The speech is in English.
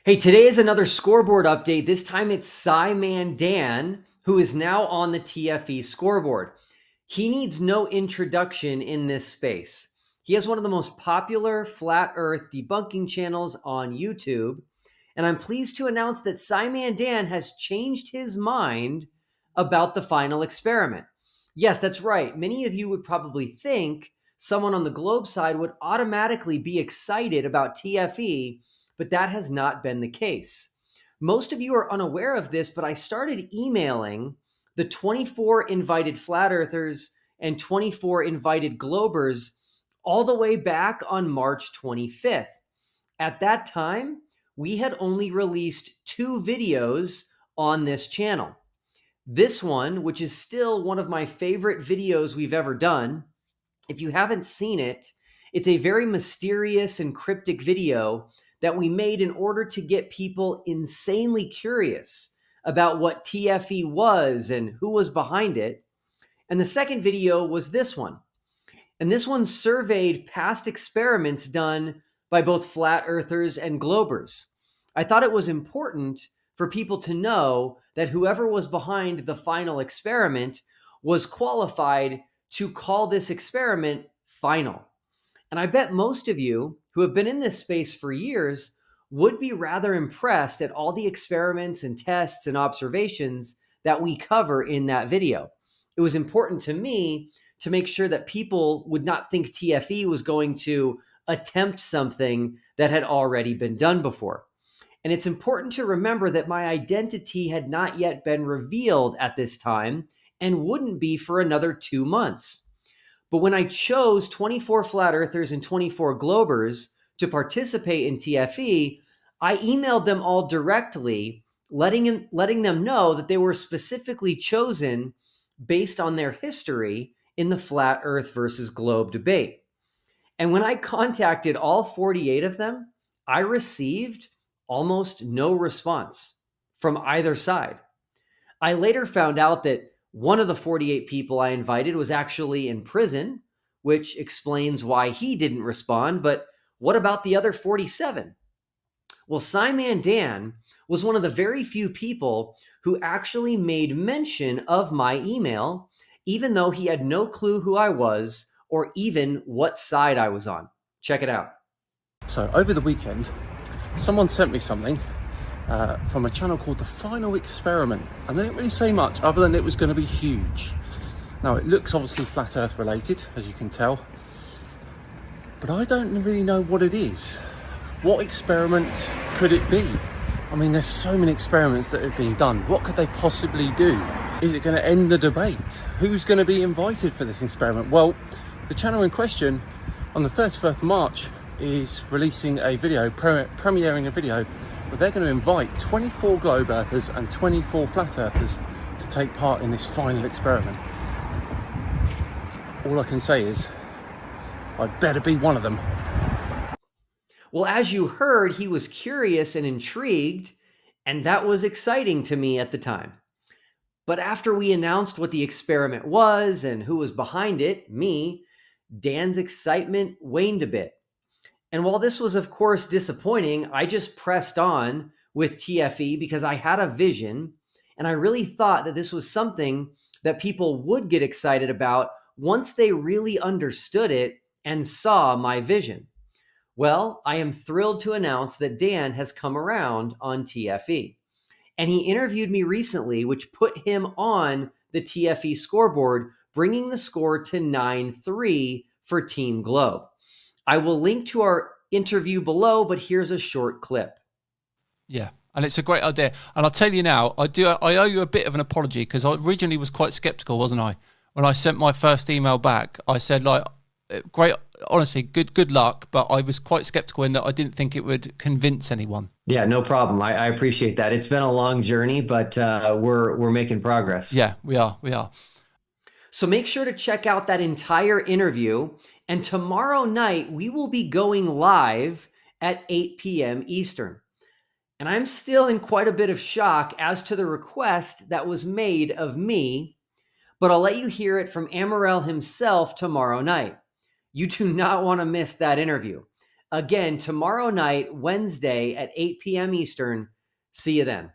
Hey, today is another scoreboard update. This time it's SciManDan, who is now on the TFE scoreboard. He needs no introduction in this space. He has one of the most popular flat earth debunking channels on YouTube. And I'm pleased to announce that SciManDan has changed his mind about the final experiment. Yes, that's right. Many of you would probably think someone on the globe side would automatically be excited about TFE, but that has not been the case. Most of you are unaware of this, but I started emailing the 24 invited flat earthers and 24 invited globers all the way back on March 25th. At that time, we had only released 2 videos on this channel. This one, which is still one of my favorite videos we've ever done, if you haven't seen it, it's a very mysterious and cryptic video that we made in order to get people insanely curious about what TFE was and who was behind it. And the second video was this one. And this one surveyed past experiments done by both flat earthers and globers. I thought it was important for people to know that whoever was behind the final experiment was qualified to call this experiment final. And I bet most of you who have been in this space for years would be rather impressed at all the experiments and tests and observations that we cover in that video. It was important to me to make sure that people would not think TFE was going to attempt something that had already been done before. And it's important to remember that my identity had not yet been revealed at this time and wouldn't be for another 2 months. But when I chose 24 flat earthers and 24 globers to participate in TFE, I emailed them all directly, letting them know that they were specifically chosen based on their history in the flat earth versus globe debate. And when I contacted all 48 of them, I received almost no response from either side. I later found out that one of the 48 people I invited was actually in prison, which explains why he didn't respond. But what about the other 47? Well, SciManDan was one of the very few people who actually made mention of my email, even though he had no clue who I was or even what side I was on. Check it out. So over the weekend, someone sent me something from a channel called The Final Experiment, and they didn't really say much other than it was going to be huge. Now, it looks obviously flat earth related, as you can tell, but I don't really know what it is. What experiment could it be? I mean, there's so many experiments that have been done. What could they possibly do? Is it going to end the debate? Who's going to be invited for this experiment? Well, the channel in question on the 31st of March is releasing a video, premiering a video, where they're going to invite 24 globe earthers and 24 flat earthers to take part in this final experiment. All I can say is, I better be one of them. Well, as you heard, he was curious and intrigued, and that was exciting to me at the time. But after we announced what the experiment was and who was behind it, me, Dan's excitement waned a bit. And while this was, of course, disappointing, I just pressed on with TFE because I had a vision, and I really thought that this was something that people would get excited about once they really understood it and saw my vision. Well, I am thrilled to announce that Dan has come around on TFE. And he interviewed me recently, which put him on the TFE scoreboard, bringing the score to 9-3 for Team Globe. I will link to our interview below, but here's a short clip. Yeah, and it's a great idea. And I'll tell you now, I owe you a bit of an apology, because I originally was quite skeptical, wasn't I? When I sent my first email back, I said, like, great, honestly, good luck, but I was quite skeptical in that I didn't think it would convince anyone. Yeah, no problem. I appreciate that. It's been a long journey, but we're making progress. Yeah, we are. So make sure to check out that entire interview. And tomorrow night, we will be going live at 8 p.m. Eastern. And I'm still in quite a bit of shock as to the request that was made of me, but I'll let you hear it from Amarel himself tomorrow night. You do not want to miss that interview. again tomorrow night, Wednesday at 8 p.m. Eastern. See you then.